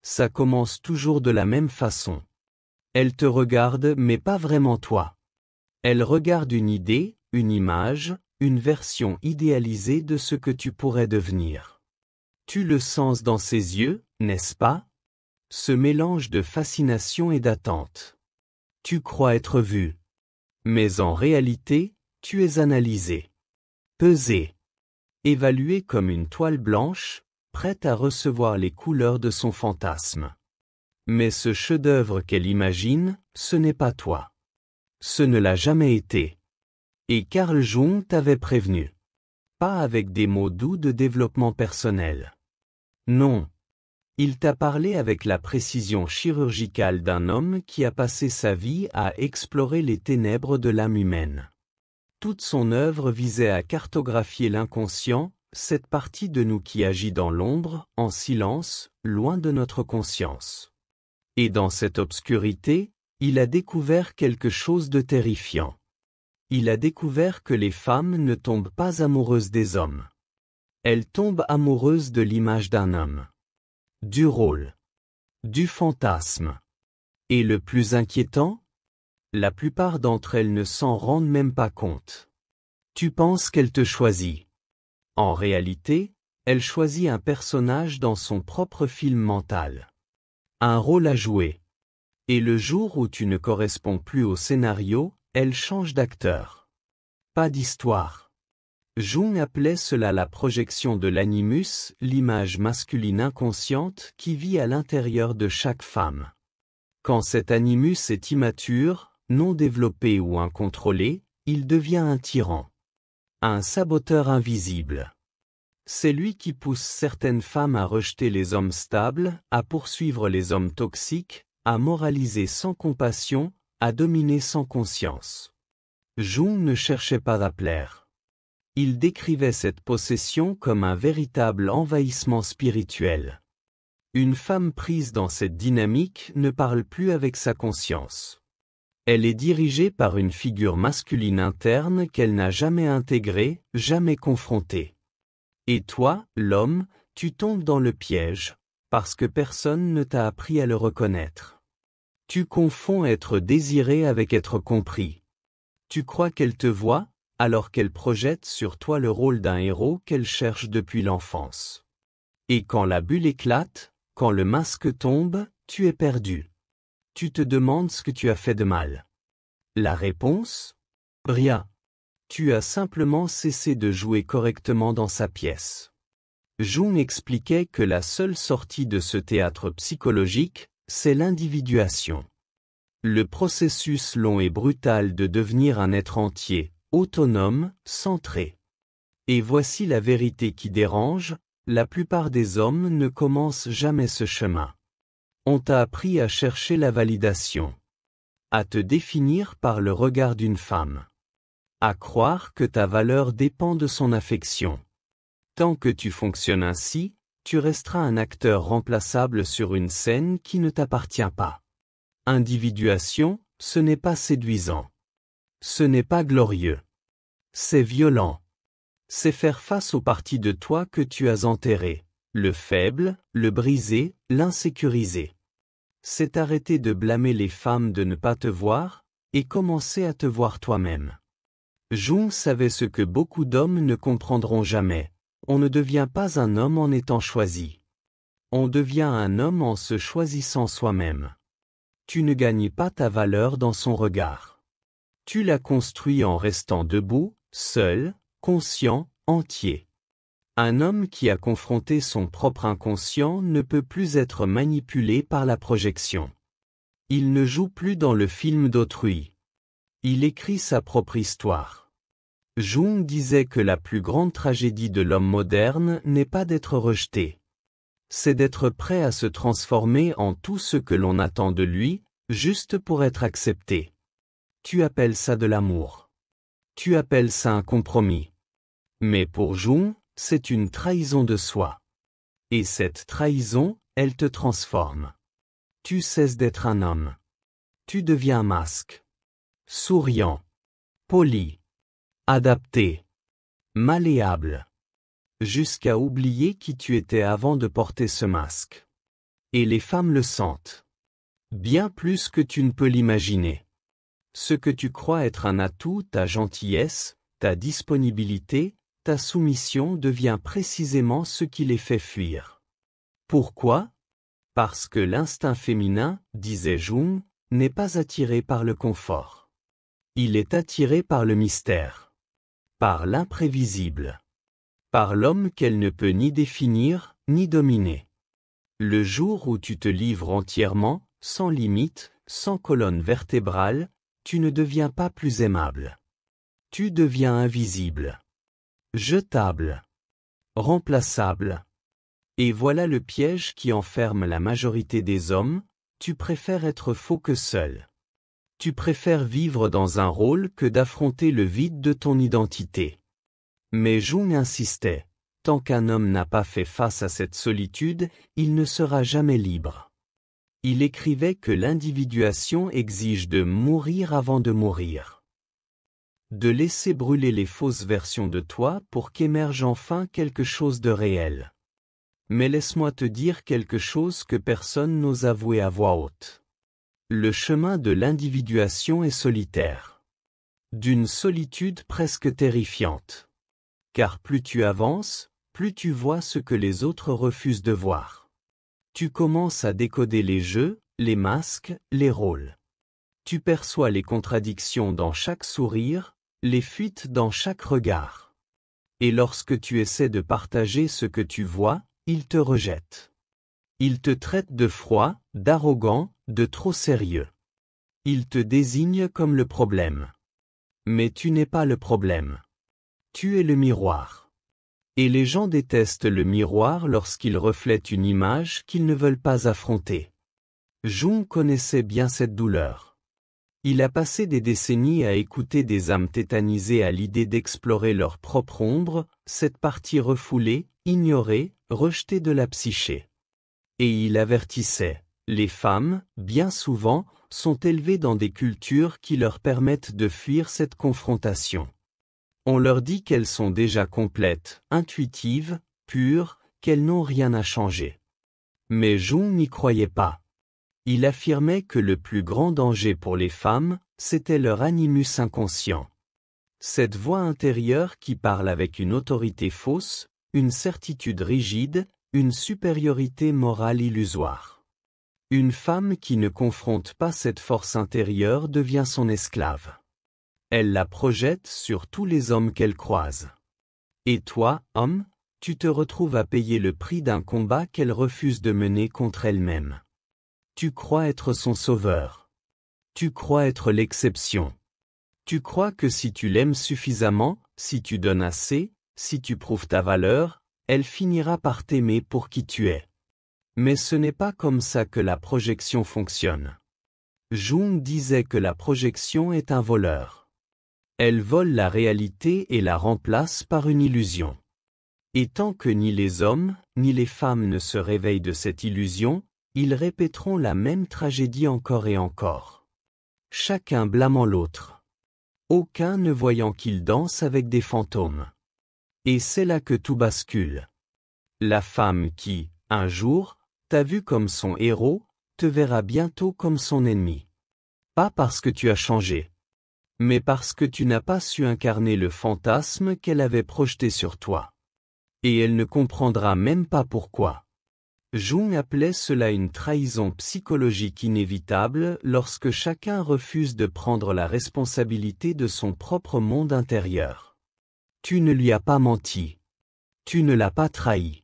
Ça commence toujours de la même façon. Elle te regarde mais pas vraiment toi. Elle regarde une idée, une image, une version idéalisée de ce que tu pourrais devenir. Tu le sens dans ses yeux, n'est-ce pas? Ce mélange de fascination et d'attente. Tu crois être vu. Mais en réalité, tu es analysé. Pesé. Évalué comme une toile blanche, prête à recevoir les couleurs de son fantasme. Mais ce chef-d'œuvre qu'elle imagine, ce n'est pas toi. Ce ne l'a jamais été. Et Carl Jung t'avait prévenu. Pas avec des mots doux de développement personnel. Non. Il t'a parlé avec la précision chirurgicale d'un homme qui a passé sa vie à explorer les ténèbres de l'âme humaine. Toute son œuvre visait à cartographier l'inconscient, cette partie de nous qui agit dans l'ombre, en silence, loin de notre conscience. Et dans cette obscurité, il a découvert quelque chose de terrifiant. Il a découvert que les femmes ne tombent pas amoureuses des hommes. Elles tombent amoureuses de l'image d'un homme. Du rôle. Du fantasme. Et le plus inquiétant? La plupart d'entre elles ne s'en rendent même pas compte. Tu penses qu'elle te choisit. En réalité, elle choisit un personnage dans son propre film mental. Un rôle à jouer. Et le jour où tu ne corresponds plus au scénario, elle change d'acteur. Pas d'histoire. Jung appelait cela la projection de l'animus, l'image masculine inconsciente qui vit à l'intérieur de chaque femme. Quand cet animus est immature, non développé ou incontrôlé, il devient un tyran. Un saboteur invisible. C'est lui qui pousse certaines femmes à rejeter les hommes stables, à poursuivre les hommes toxiques, à moraliser sans compassion, à dominer sans conscience. Jung ne cherchait pas à plaire. Il décrivait cette possession comme un véritable envahissement spirituel. Une femme prise dans cette dynamique ne parle plus avec sa conscience. Elle est dirigée par une figure masculine interne qu'elle n'a jamais intégrée, jamais confrontée. Et toi, l'homme, tu tombes dans le piège, parce que personne ne t'a appris à le reconnaître. Tu confonds être désiré avec être compris. Tu crois qu'elle te voit, alors qu'elle projette sur toi le rôle d'un héros qu'elle cherche depuis l'enfance. Et quand la bulle éclate, quand le masque tombe, tu es perdu. Tu te demandes ce que tu as fait de mal. La réponse? Rien. Tu as simplement cessé de jouer correctement dans sa pièce. Jung expliquait que la seule sortie de ce théâtre psychologique, c'est l'individuation. Le processus long et brutal de devenir un être entier, autonome, centré. Et voici la vérité qui dérange, la plupart des hommes ne commencent jamais ce chemin. On t'a appris à chercher la validation. À te définir par le regard d'une femme. À croire que ta valeur dépend de son affection. Tant que tu fonctionnes ainsi, tu resteras un acteur remplaçable sur une scène qui ne t'appartient pas. Individuation, ce n'est pas séduisant. Ce n'est pas glorieux. C'est violent. C'est faire face aux parties de toi que tu as enterrées, le faible, le brisé, l'insécurisé. C'est arrêter de blâmer les femmes de ne pas te voir, et commencer à te voir toi-même. Jung savait ce que beaucoup d'hommes ne comprendront jamais. On ne devient pas un homme en étant choisi. On devient un homme en se choisissant soi-même. Tu ne gagnes pas ta valeur dans son regard. Tu la construis en restant debout, seul, conscient, entier. Un homme qui a confronté son propre inconscient ne peut plus être manipulé par la projection. Il ne joue plus dans le film d'autrui. Il écrit sa propre histoire. Jung disait que la plus grande tragédie de l'homme moderne n'est pas d'être rejeté. C'est d'être prêt à se transformer en tout ce que l'on attend de lui, juste pour être accepté. Tu appelles ça de l'amour. Tu appelles ça un compromis. Mais pour Jung, c'est une trahison de soi. Et cette trahison, elle te transforme. Tu cesses d'être un homme. Tu deviens un masque. Souriant. Poli. Adapté. Malléable. Jusqu'à oublier qui tu étais avant de porter ce masque. Et les femmes le sentent. Bien plus que tu ne peux l'imaginer. Ce que tu crois être un atout, ta gentillesse, ta disponibilité, ta soumission devient précisément ce qui les fait fuir. Pourquoi? Parce que l'instinct féminin, disait Jung, n'est pas attiré par le confort. Il est attiré par le mystère. Par l'imprévisible. Par l'homme qu'elle ne peut ni définir, ni dominer. Le jour où tu te livres entièrement, sans limite, sans colonne vertébrale, tu ne deviens pas plus aimable. Tu deviens invisible. Jetable. Remplaçable. Et voilà le piège qui enferme la majorité des hommes, tu préfères être faux que seul. Tu préfères vivre dans un rôle que d'affronter le vide de ton identité. Mais Jung insistait, tant qu'un homme n'a pas fait face à cette solitude, il ne sera jamais libre. Il écrivait que l'individuation exige de mourir avant de mourir. De laisser brûler les fausses versions de toi pour qu'émerge enfin quelque chose de réel. Mais laisse-moi te dire quelque chose que personne n'ose avouer à voix haute. Le chemin de l'individuation est solitaire. D'une solitude presque terrifiante. Car plus tu avances, plus tu vois ce que les autres refusent de voir. Tu commences à décoder les jeux, les masques, les rôles. Tu perçois les contradictions dans chaque sourire, les fuites dans chaque regard. Et lorsque tu essaies de partager ce que tu vois, ils te rejettent. Ils te traitent de froid, d'arrogant, de trop sérieux. Ils te désignent comme le problème. Mais tu n'es pas le problème. Tu es le miroir. Et les gens détestent le miroir lorsqu'il reflète une image qu'ils ne veulent pas affronter. Jung connaissait bien cette douleur. Il a passé des décennies à écouter des âmes tétanisées à l'idée d'explorer leur propre ombre, cette partie refoulée, ignorée, rejetée de la psyché. Et il avertissait, les femmes, bien souvent, sont élevées dans des cultures qui leur permettent de fuir cette confrontation. On leur dit qu'elles sont déjà complètes, intuitives, pures, qu'elles n'ont rien à changer. Mais Jung n'y croyait pas. Il affirmait que le plus grand danger pour les femmes, c'était leur animus inconscient. Cette voix intérieure qui parle avec une autorité fausse, une certitude rigide, une supériorité morale illusoire. Une femme qui ne confronte pas cette force intérieure devient son esclave. Elle la projette sur tous les hommes qu'elle croise. Et toi, homme, tu te retrouves à payer le prix d'un combat qu'elle refuse de mener contre elle-même. Tu crois être son sauveur. Tu crois être l'exception. Tu crois que si tu l'aimes suffisamment, si tu donnes assez, si tu prouves ta valeur, elle finira par t'aimer pour qui tu es. Mais ce n'est pas comme ça que la projection fonctionne. Jung disait que la projection est un voleur. Elle vole la réalité et la remplace par une illusion. Et tant que ni les hommes, ni les femmes ne se réveillent de cette illusion, ils répéteront la même tragédie encore et encore. Chacun blâmant l'autre. Aucun ne voyant qu'il danse avec des fantômes. Et c'est là que tout bascule. La femme qui, un jour, t'a vu comme son héros, te verra bientôt comme son ennemi. Pas parce que tu as changé, mais parce que tu n'as pas su incarner le fantasme qu'elle avait projeté sur toi. Et elle ne comprendra même pas pourquoi. Jung appelait cela une trahison psychologique inévitable lorsque chacun refuse de prendre la responsabilité de son propre monde intérieur. Tu ne lui as pas menti. Tu ne l'as pas trahi.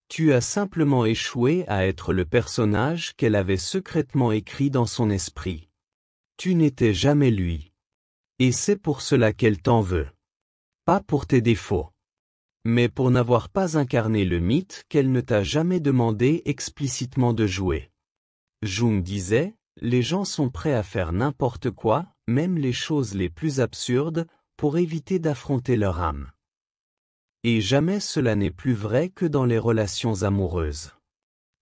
Tu as simplement échoué à être le personnage qu'elle avait secrètement écrit dans son esprit. Tu n'étais jamais lui. Et c'est pour cela qu'elle t'en veut. Pas pour tes défauts. Mais pour n'avoir pas incarné le mythe qu'elle ne t'a jamais demandé explicitement de jouer. Jung disait, les gens sont prêts à faire n'importe quoi, même les choses les plus absurdes, pour éviter d'affronter leur âme. Et jamais cela n'est plus vrai que dans les relations amoureuses.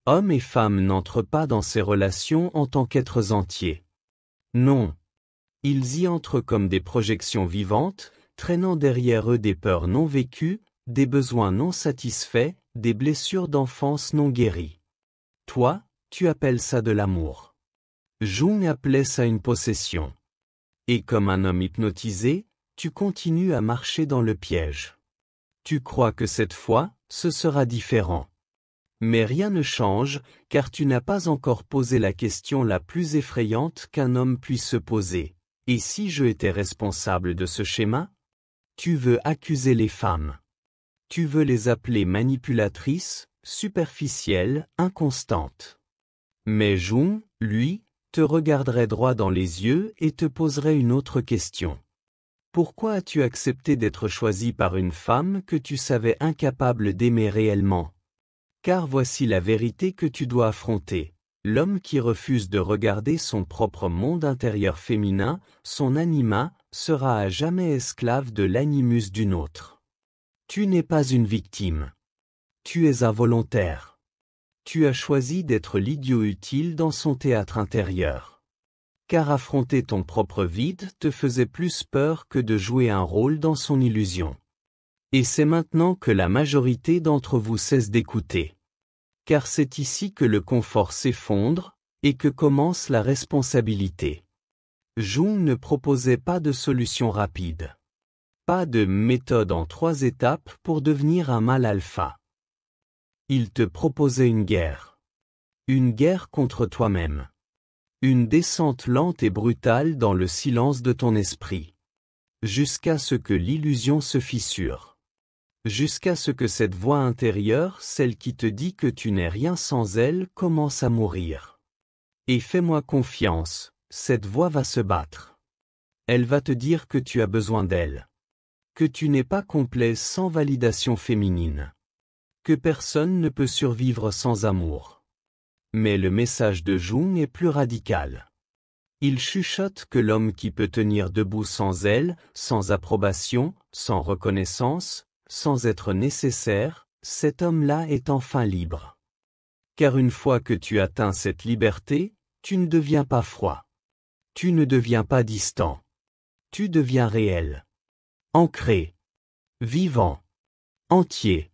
Hommes et femmes n'entrent pas dans ces relations en tant qu'êtres entiers. Non. Ils y entrent comme des projections vivantes, traînant derrière eux des peurs non vécues, des besoins non satisfaits, des blessures d'enfance non guéries. Toi, tu appelles ça de l'amour. Jung appelait ça une possession. Et comme un homme hypnotisé, tu continues à marcher dans le piège. Tu crois que cette fois, ce sera différent. Mais rien ne change, car tu n'as pas encore posé la question la plus effrayante qu'un homme puisse se poser. Et si je étais responsable de ce schéma? Tu veux accuser les femmes. Tu veux les appeler manipulatrices, superficielles, inconstantes. Mais Jung, lui, te regarderait droit dans les yeux et te poserait une autre question. Pourquoi as-tu accepté d'être choisi par une femme que tu savais incapable d'aimer réellement? Car voici la vérité que tu dois affronter. L'homme qui refuse de regarder son propre monde intérieur féminin, son anima, sera à jamais esclave de l'animus d'une autre. Tu n'es pas une victime. Tu es involontaire. Tu as choisi d'être l'idiot utile dans son théâtre intérieur. Car affronter ton propre vide te faisait plus peur que de jouer un rôle dans son illusion. Et c'est maintenant que la majorité d'entre vous cesse d'écouter. Car c'est ici que le confort s'effondre, et que commence la responsabilité. Jung ne proposait pas de solution rapide. Pas de méthode en 3 étapes pour devenir un mâle alpha. Il te proposait une guerre. Une guerre contre toi-même. Une descente lente et brutale dans le silence de ton esprit. Jusqu'à ce que l'illusion se fissure. Jusqu'à ce que cette voix intérieure, celle qui te dit que tu n'es rien sans elle, commence à mourir. Et fais-moi confiance, cette voix va se battre. Elle va te dire que tu as besoin d'elle. Que tu n'es pas complet sans validation féminine. Que personne ne peut survivre sans amour. Mais le message de Jung est plus radical. Il chuchote que l'homme qui peut tenir debout sans elle, sans approbation, sans reconnaissance, sans être nécessaire, cet homme-là est enfin libre. Car une fois que tu atteins cette liberté, tu ne deviens pas froid. Tu ne deviens pas distant. Tu deviens réel. Ancré. Vivant. Entier.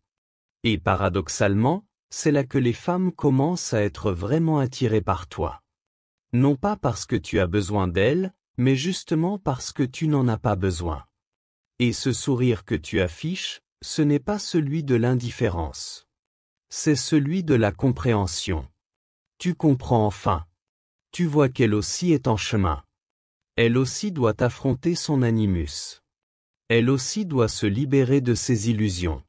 Et paradoxalement, c'est là que les femmes commencent à être vraiment attirées par toi. Non pas parce que tu as besoin d'elles, mais justement parce que tu n'en as pas besoin. Et ce sourire que tu affiches, ce n'est pas celui de l'indifférence. C'est celui de la compréhension. Tu comprends enfin. Tu vois qu'elle aussi est en chemin. Elle aussi doit affronter son animus. Elle aussi doit se libérer de ses illusions.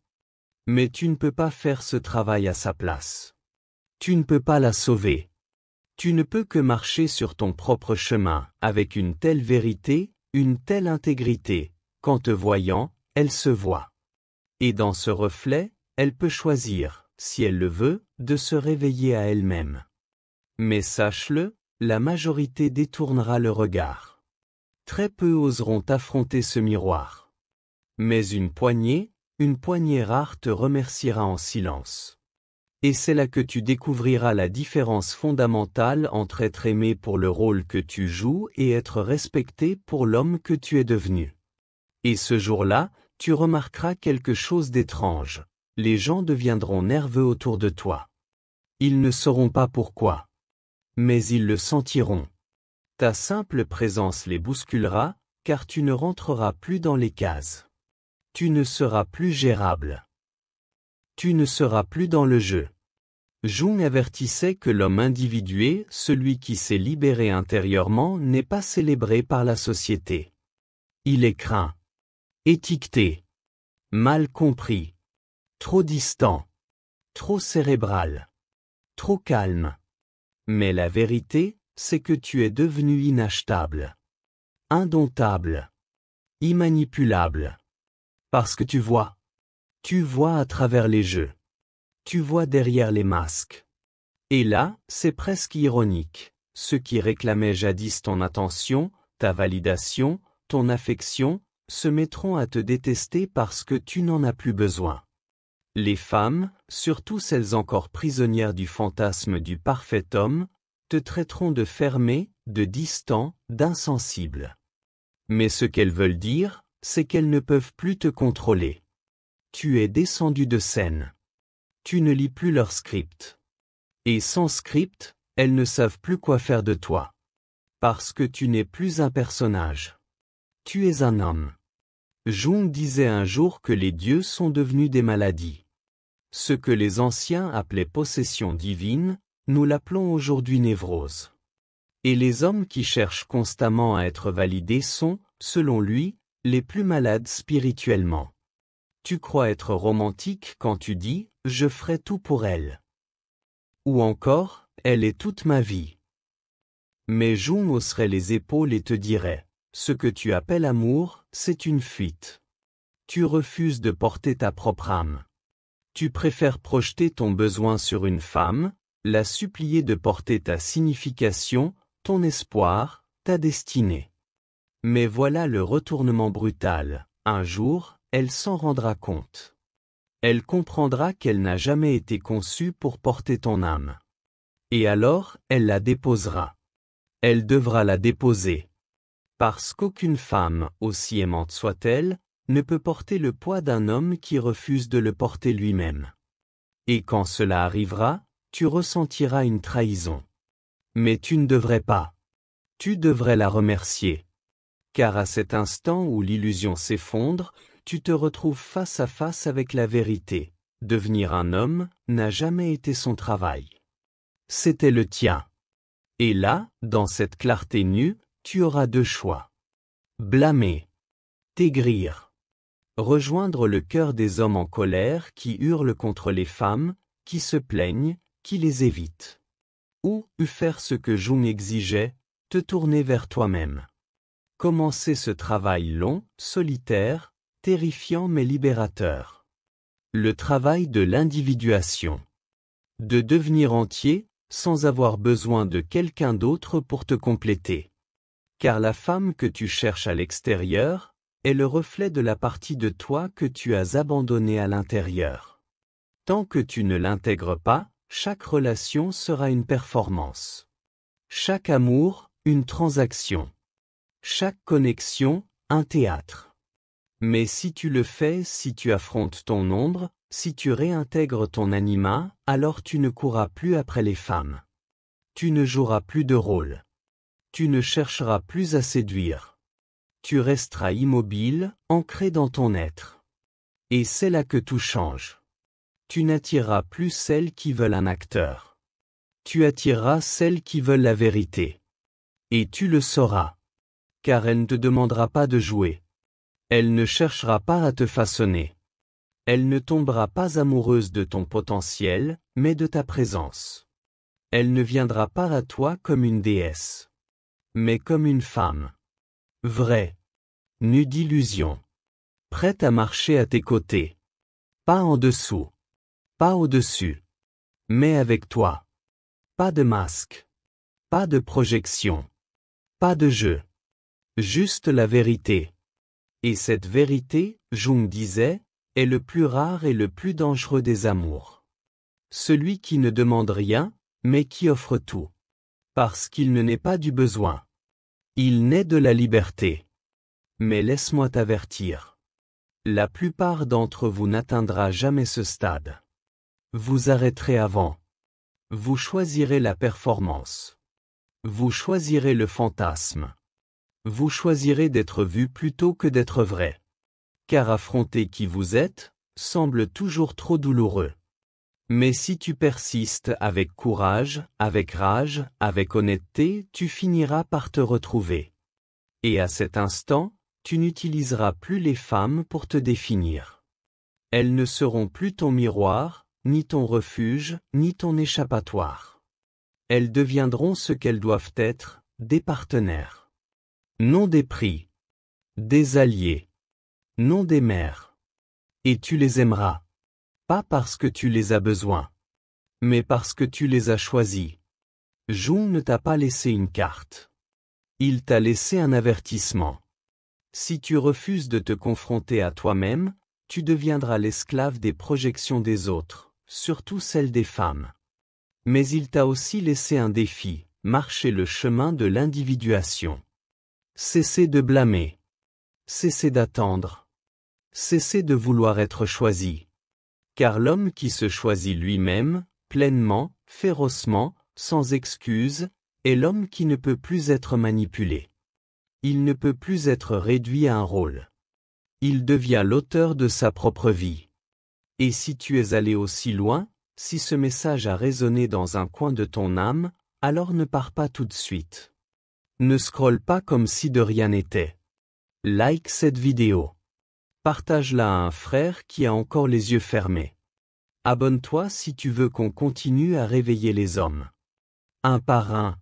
Mais tu ne peux pas faire ce travail à sa place. Tu ne peux pas la sauver. Tu ne peux que marcher sur ton propre chemin, avec une telle vérité, une telle intégrité, qu'en te voyant, elle se voit. Et dans ce reflet, elle peut choisir, si elle le veut, de se réveiller à elle-même. Mais sache-le, la majorité détournera le regard. Très peu oseront affronter ce miroir. Mais une poignée rare te remerciera en silence. Et c'est là que tu découvriras la différence fondamentale entre être aimé pour le rôle que tu joues et être respecté pour l'homme que tu es devenu. Et ce jour-là, tu remarqueras quelque chose d'étrange. Les gens deviendront nerveux autour de toi. Ils ne sauront pas pourquoi. Mais ils le sentiront. Ta simple présence les bousculera, car tu ne rentreras plus dans les cases. Tu ne seras plus gérable. Tu ne seras plus dans le jeu. Jung avertissait que l'homme individué, celui qui s'est libéré intérieurement, n'est pas célébré par la société. Il est craint. Étiqueté. Mal compris. Trop distant. Trop cérébral. Trop calme. Mais la vérité, c'est que tu es devenu inachetable. Indomptable. Immanipulable. Parce que tu vois. Tu vois à travers les jeux. Tu vois derrière les masques. Et là, c'est presque ironique. Ceux qui réclamaient jadis ton attention, ta validation, ton affection, se mettront à te détester parce que tu n'en as plus besoin. Les femmes, surtout celles encore prisonnières du fantasme du parfait homme, te traiteront de fermé, de distant, d'insensible. Mais ce qu'elles veulent dire, c'est qu'elles ne peuvent plus te contrôler. Tu es descendu de scène. Tu ne lis plus leur script. Et sans script, elles ne savent plus quoi faire de toi. Parce que tu n'es plus un personnage. Tu es un homme. Jung disait un jour que les dieux sont devenus des maladies. Ce que les anciens appelaient possession divine, nous l'appelons aujourd'hui névrose. Et les hommes qui cherchent constamment à être validés sont, selon lui, les plus malades spirituellement. Tu crois être romantique quand tu dis « je ferai tout pour elle ». Ou encore « elle est toute ma vie ». Mais Jung hausserait les épaules et te dirait « ce que tu appelles amour, c'est une fuite. Tu refuses de porter ta propre âme. Tu préfères projeter ton besoin sur une femme, la supplier de porter ta signification, ton espoir, ta destinée. Mais voilà le retournement brutal. Un jour, elle s'en rendra compte. Elle comprendra qu'elle n'a jamais été conçue pour porter ton âme. Et alors, elle la déposera. Elle devra la déposer. Parce qu'aucune femme, aussi aimante soit-elle, ne peut porter le poids d'un homme qui refuse de le porter lui-même. Et quand cela arrivera, tu ressentiras une trahison. Mais tu ne devrais pas. Tu devrais la remercier. Car à cet instant où l'illusion s'effondre, tu te retrouves face à face avec la vérité. Devenir un homme n'a jamais été son travail. C'était le tien. Et là, dans cette clarté nue, tu auras deux choix. Blâmer. T'aigrir. Rejoindre le cœur des hommes en colère qui hurlent contre les femmes, qui se plaignent, qui les évitent. Ou faire ce que Jung exigeait, te tourner vers toi-même. Commencer ce travail long, solitaire, terrifiant mais libérateur. Le travail de l'individuation. De devenir entier, sans avoir besoin de quelqu'un d'autre pour te compléter. Car la femme que tu cherches à l'extérieur est le reflet de la partie de toi que tu as abandonnée à l'intérieur. Tant que tu ne l'intègres pas, chaque relation sera une performance. Chaque amour, une transaction. Chaque connexion, un théâtre. Mais si tu le fais, si tu affrontes ton ombre, si tu réintègres ton anima, alors tu ne courras plus après les femmes. Tu ne joueras plus de rôle. Tu ne chercheras plus à séduire. Tu resteras immobile, ancré dans ton être. Et c'est là que tout change. Tu n'attireras plus celles qui veulent un acteur. Tu attireras celles qui veulent la vérité. Et tu le sauras. Car elle ne te demandera pas de jouer. Elle ne cherchera pas à te façonner. Elle ne tombera pas amoureuse de ton potentiel, mais de ta présence. Elle ne viendra pas à toi comme une déesse, mais comme une femme. Vraie. Nue d'illusion. Prête à marcher à tes côtés. Pas en dessous. Pas au-dessus. Mais avec toi. Pas de masque. Pas de projection. Pas de jeu. Juste la vérité. Et cette vérité, Jung disait, est le plus rare et le plus dangereux des amours. Celui qui ne demande rien, mais qui offre tout. Parce qu'il ne naît pas du besoin. Il naît de la liberté. Mais laisse-moi t'avertir. La plupart d'entre vous n'atteindra jamais ce stade. Vous arrêterez avant. Vous choisirez la performance. Vous choisirez le fantasme. Vous choisirez d'être vu plutôt que d'être vrai. Car affronter qui vous êtes, semble toujours trop douloureux. Mais si tu persistes avec courage, avec rage, avec honnêteté, tu finiras par te retrouver. Et à cet instant, tu n'utiliseras plus les femmes pour te définir. Elles ne seront plus ton miroir, ni ton refuge, ni ton échappatoire. Elles deviendront ce qu'elles doivent être, des partenaires. Non des prix. Des alliés. Non des mères. Et tu les aimeras. Pas parce que tu les as besoin. Mais parce que tu les as choisis. Jung ne t'a pas laissé une carte. Il t'a laissé un avertissement. Si tu refuses de te confronter à toi-même, tu deviendras l'esclave des projections des autres, surtout celles des femmes. Mais il t'a aussi laissé un défi, marcher le chemin de l'individuation. Cessez de blâmer. Cessez d'attendre. Cessez de vouloir être choisi. Car l'homme qui se choisit lui-même, pleinement, férocement, sans excuse, est l'homme qui ne peut plus être manipulé. Il ne peut plus être réduit à un rôle. Il devient l'auteur de sa propre vie. Et si tu es allé aussi loin, si ce message a résonné dans un coin de ton âme, alors ne pars pas tout de suite. Ne scrolle pas comme si de rien n'était. Like cette vidéo. Partage-la à un frère qui a encore les yeux fermés. Abonne-toi si tu veux qu'on continue à réveiller les hommes. Un par un,